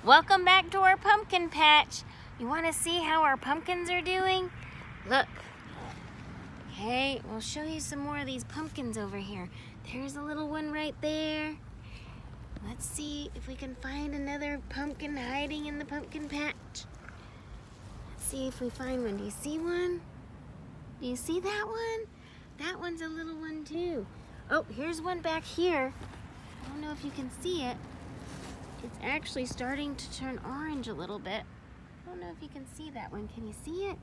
Welcome back to our pumpkin patch. You want to see how our pumpkins are doing? Look. Okay, we'll show you some more of these pumpkins over here. There's a little one right there. Let's see if we can find another pumpkin hiding in the pumpkin patch. Let's see if we find one. Do you see one? Do you see that one? That one's a little one too. Oh, here's one back here. I don't know if you can see it. It's actually starting to turn orange a little bit. I don't know if you can see that one. Can you see it?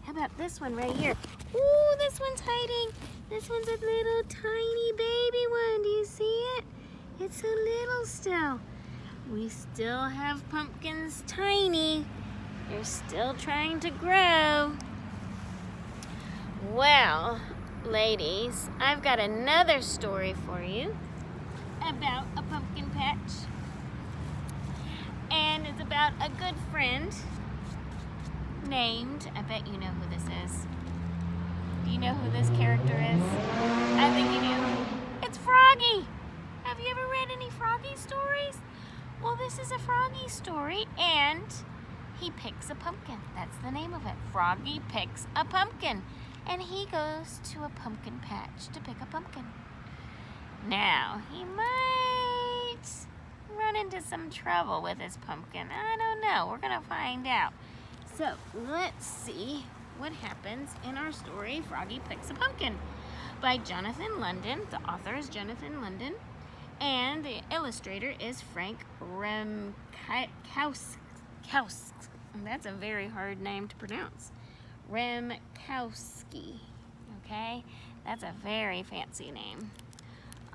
How about this one right here? Ooh, this one's hiding. This one's a little tiny baby one. Do you see it? It's so little still. We still have pumpkins tiny. They're still trying to grow. Well, ladies, I've got another story for you about a pumpkin patch. And it's about a good friend named, I bet you know who this is. Do you know who this character is? I think you do. It's Froggy. Have you ever read any Froggy stories? Well, this is a Froggy story, and he picks a pumpkin. That's the name of it. Froggy picks a pumpkin. And he goes to a pumpkin patch to pick a pumpkin. Now, he might run into some trouble with his pumpkin. I don't know. We're going to find out. So, let's see what happens in our story, Froggy Picks a Pumpkin, by Jonathan London. The author is Jonathan London, and the illustrator is Frank Remkowski. That's a very hard name to pronounce. Remkowski. Okay? That's a very fancy name.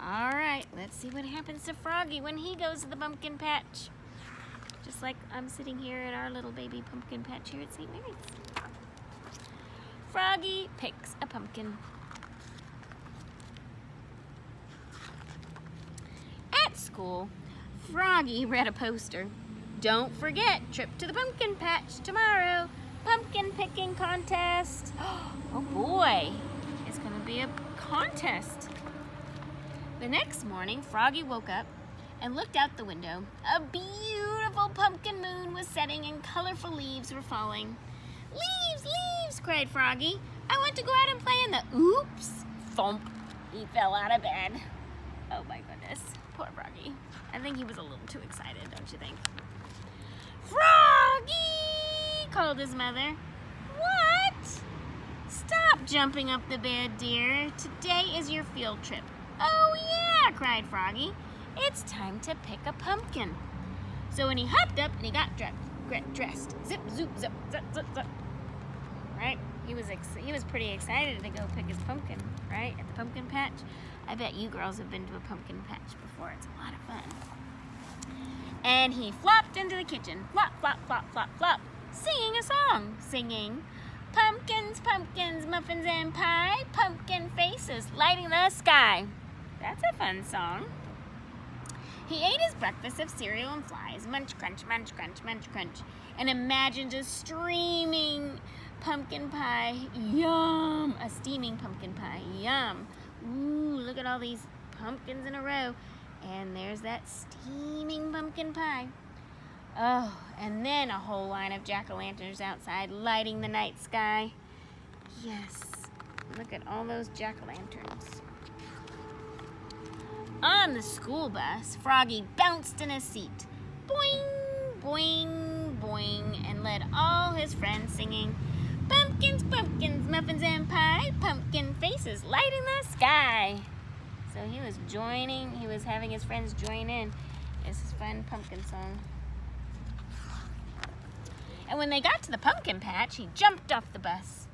All right, let's see what happens to Froggy when he goes to the pumpkin patch. Just like I'm sitting here at our little baby pumpkin patch here at St. Mary's. Froggy picks a pumpkin. At school, Froggy read a poster. Don't forget, trip to the pumpkin patch tomorrow. Pumpkin picking contest. Oh boy, it's gonna be a contest. The next morning, Froggy woke up and looked out the window. A beautiful pumpkin moon was setting and colorful leaves were falling. Leaves, leaves, cried Froggy. I want to go out and play in the... Oops! Thump! He fell out of bed. Oh my goodness. Poor Froggy. I think he was a little too excited, don't you think? Froggy! Called his mother. What? Stop jumping up the bed, dear. Today is your field trip. Oh yeah, cried Froggy. It's time to pick a pumpkin. So when he hopped up and he got dressed, zip, zoop, zip, zip, zip, zip. Right? He was pretty excited to go pick his pumpkin, right? At the pumpkin patch. I bet you girls have been to a pumpkin patch before. It's a lot of fun. And he flopped into the kitchen. Flop, flop, flop, flop, flop. Singing a song. Singing, pumpkins, pumpkins, muffins and pie, pumpkin faces lighting the sky. That's a fun song. He ate his breakfast of cereal and flies, munch, crunch, munch, crunch, munch, crunch, and imagined a streaming pumpkin pie. Yum! A steaming pumpkin pie. Yum! Ooh, look at all these pumpkins in a row. And there's that steaming pumpkin pie. Oh, and then a whole line of jack-o'-lanterns outside lighting the night sky. Yes, look at all those jack-o'-lanterns. On the school bus, Froggy bounced in his seat. Boing, boing, boing, and led all his friends singing, pumpkins, pumpkins, muffins and pie, pumpkin faces lighting the sky. So he was having his friends join in. It's a fun pumpkin song. And when they got to the pumpkin patch, he jumped off the bus.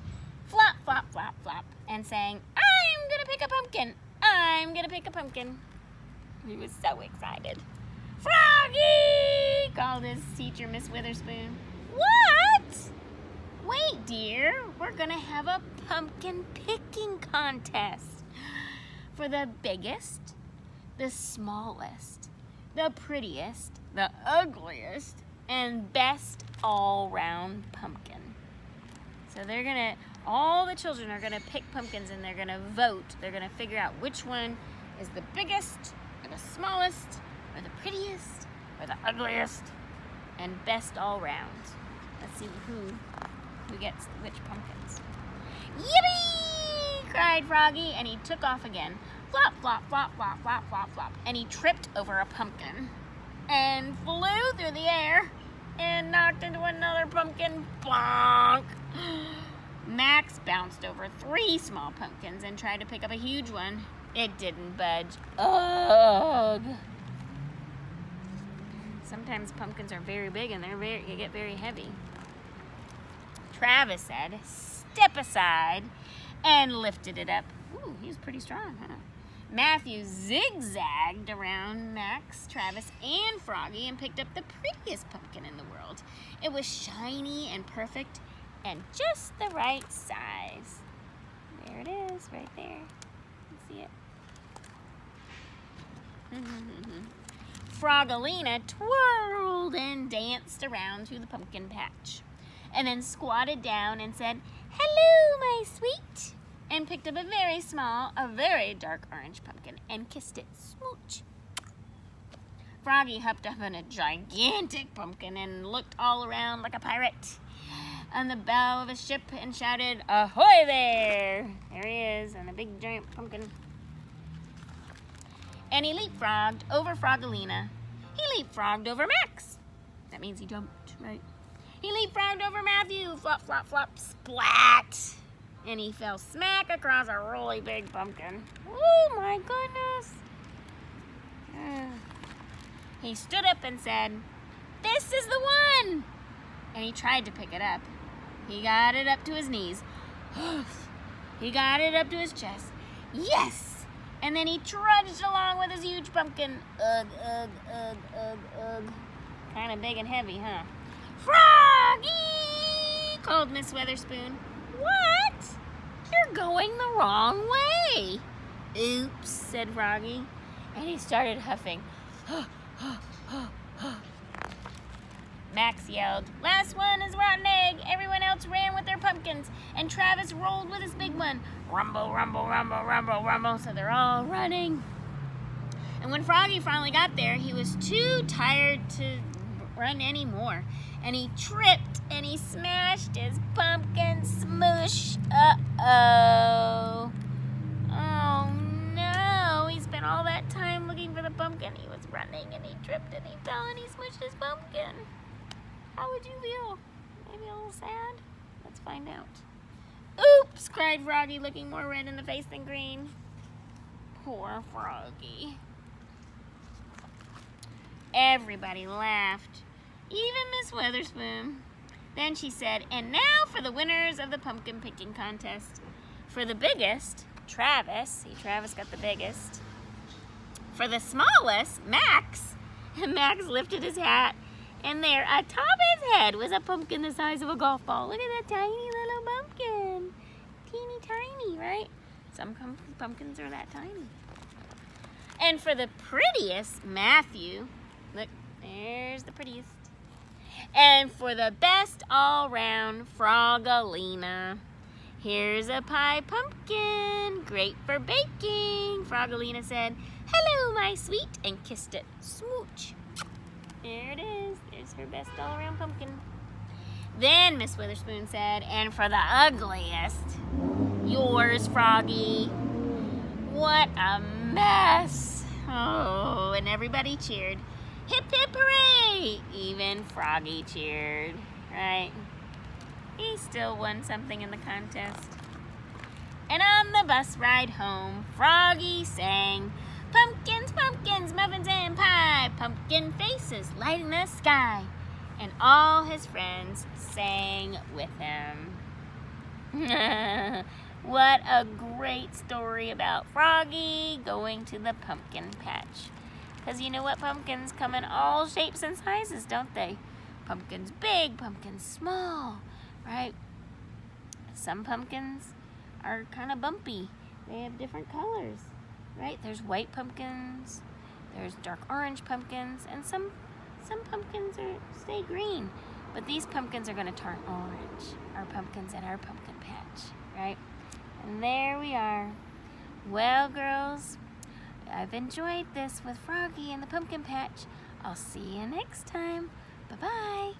Flop, flop, flop, flop, and sang, I'm gonna pick a pumpkin. I'm gonna pick a pumpkin. He was so excited. Froggy! Called his teacher, Miss Witherspoon. What? Wait, dear. We're gonna have a pumpkin picking contest. For the biggest, the smallest, the prettiest, the ugliest, and best all-round pumpkin. So all the children are gonna pick pumpkins and they're gonna vote. They're gonna figure out which one is the biggest, or the smallest, or the prettiest, or the ugliest. and best all round. Let's see who gets which pumpkins. Yippee! Cried Froggy, and he took off again. Flop, flop, flop, flop, flop, flop, flop. And he tripped over a pumpkin and flew through the air and knocked into another pumpkin. Bonk! Max bounced over 3 small pumpkins and tried to pick up a huge one. It didn't budge. Ugh! Sometimes pumpkins are very big and they get very heavy. Travis said, "Step aside," and lifted it up. Ooh, he was pretty strong, huh? Matthew zigzagged around Max, Travis, and Froggy and picked up the prettiest pumpkin in the world. It was shiny and perfect and just the right size. There it is, right there. You see it? Frogalina twirled and danced around through the pumpkin patch, and then squatted down and said, "Hello, my sweet," and picked up a very dark orange pumpkin and kissed it. Smooch. Froggy hopped up on a gigantic pumpkin and looked all around like a pirate on the bow of a ship and shouted, "Ahoy there!" There he is, on a big giant pumpkin. And he leapfrogged over Frogalina. He leapfrogged over Max. That means he jumped, right? He leapfrogged over Matthew. Flop, flop, flop, splat. And he fell smack across a really big pumpkin. Oh my goodness. He stood up and said, "This is the one!" And he tried to pick it up. He got it up to his knees. He got it up to his chest. Yes! And then he trudged along with his huge pumpkin. Ugh, ugh, ugh, ugh, ugh. Kind of big and heavy, huh? "Froggy!" called Miss Weatherspoon. "What? You're going the wrong way." "Oops," said Froggy. And he started huffing. Max yelled, "Last one is rotten egg." Everyone else ran with their pumpkins, and Travis rolled with his big one. Rumble, rumble, rumble, rumble, rumble. So they're all running. And when Froggy finally got there, he was too tired to run anymore. And he tripped and he smashed his pumpkin. Smoosh. Uh-oh. Oh no. He spent all that time looking for the pumpkin. He was running and he tripped and he fell and he smushed his pumpkin. How would you feel? Maybe a little sad? Let's find out. "Oops!" cried Froggy, looking more red in the face than green. Poor Froggy. Everybody laughed, even Miss Weatherspoon. Then she said, "And now for the winners of the pumpkin picking contest. For the biggest, Travis." See, Travis got the biggest. For the smallest, Max. And Max lifted his hat, and there, atop his head, was a pumpkin the size of a golf ball. Look at that tiny little pumpkin. Teeny tiny, right? Some pumpkins are that tiny. And for the prettiest, Matthew. Look, there's the prettiest. And for the best all-round, Frogalina. "Here's a pie pumpkin, great for baking," Frogalina said. "Hello, my sweet," and kissed it. Smooch. There it is. There's her best all-around pumpkin. Then Miss Witherspoon said, "And for the ugliest, yours, Froggy." What a mess. Oh, and everybody cheered. Hip, hip, hooray! Even Froggy cheered, right? He still won something in the contest. And on the bus ride home, Froggy sang, "Pumpkins, pumpkins, muffins and pie, pumpkin faces lighting the sky." And all his friends sang with him. What a great story about Froggy going to the pumpkin patch. Because you know what? Pumpkins come in all shapes and sizes, don't they? Pumpkins big, pumpkins small, right? Some pumpkins are kind of bumpy. They have different colors, right? There's white pumpkins, there's dark orange pumpkins, and some pumpkins stay green. But these pumpkins are going to turn orange, our pumpkins at our pumpkin patch, right? And there we are. Well, girls, I've enjoyed this with Froggy and the pumpkin patch. I'll see you next time. Bye-bye.